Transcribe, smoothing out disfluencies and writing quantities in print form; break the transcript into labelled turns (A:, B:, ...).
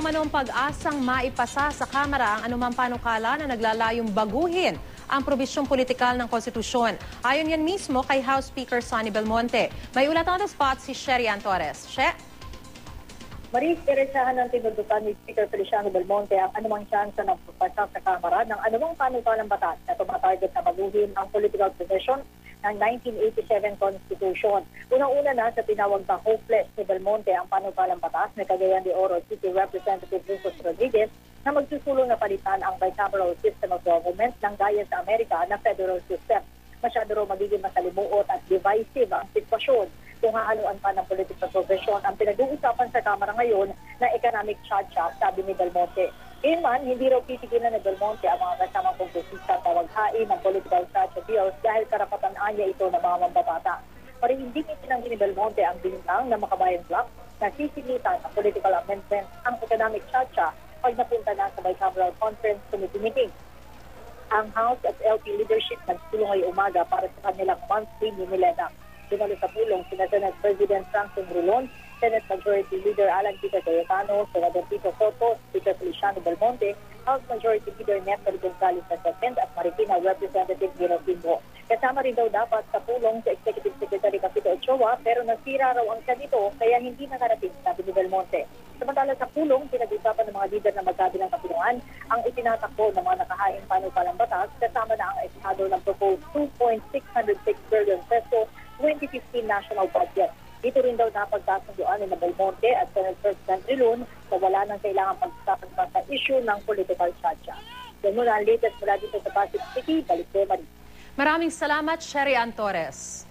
A: umanong pag-asang maipasa sa Kamara ang anumang panukala na naglalayong baguhin ang probisyong politikal ng konstitusyon. Ayon yan mismo kay House Speaker Sonny Belmonte. May ulat on the spot si Sherian Torres. She?
B: Maris, iresahan ng tinutukan ni Speaker Feliciano Belmonte ang anumang tsansa ng pagpasa sa Kamara ng anumang panukalang batas na tumatarget na baguhin ang political provision ng 1987 Constitution. Unang-una na sa tinawag na hopeless ni Belmonte ang panukalang batas na Cagayan de Oro City Representative Jesus Rodriguez na magsusulong na palitan ang bicameral system of government ng gaya sa Amerika na federal system. Masyado raw magiging masalimuot at divisive ang sitwasyon kung hahaluan pa ng political provision ang pinag-uusapan sa Kamara ngayon na economic charge, sabi ni Belmonte. Inman, hindi raw titigilan ni Belmonte ang mga kasamang kongresista at tawaghain ng political charge bills dahil karapatan niya ito ng mga mambabatas. Pero hindi itinanggi ni Belmonte ang bintang ng Makabayan Bloc na sisilitan ang political amendment ang economic charge pag napunta na sa bicameral conference committee meeting. Ang House at LP leadership nagsulong ngayong umaga para sa kanilang monthly mini-lena. Dinalo sa pulong sina Senate President Franklin Drilon, Senate Majority Leader Alan Peter Cayetano, Senador Tito Soto, Speaker Feliciano Belmonte, House Majority Leader Neto Gonzales II at Marikina Representative Miro Timbo. Kasama rin daw dapat sa pulong sa Executive Secretary Capito Ochoa pero nasira raw ang siya nito kaya hindi nakarating, sabi ni Belmonte. Samantala sa pulong, pinag-usapan ng mga leader na magkabilang kapulungan ang itinatakbo ng mga nakahaing panukalang batas kasama na ang estado ng proposed 2.606 billion peso 2015 national budget. Dito rin daw napagkasunduan ni Belmonte at Senate President Drilon na wala nang kailangan pag-usapan pa sa issue ng political charge. Yan muna ang latest mula dito sa Pasig City. Balik ko, Marie.
A: Maraming salamat, Sherian Torres.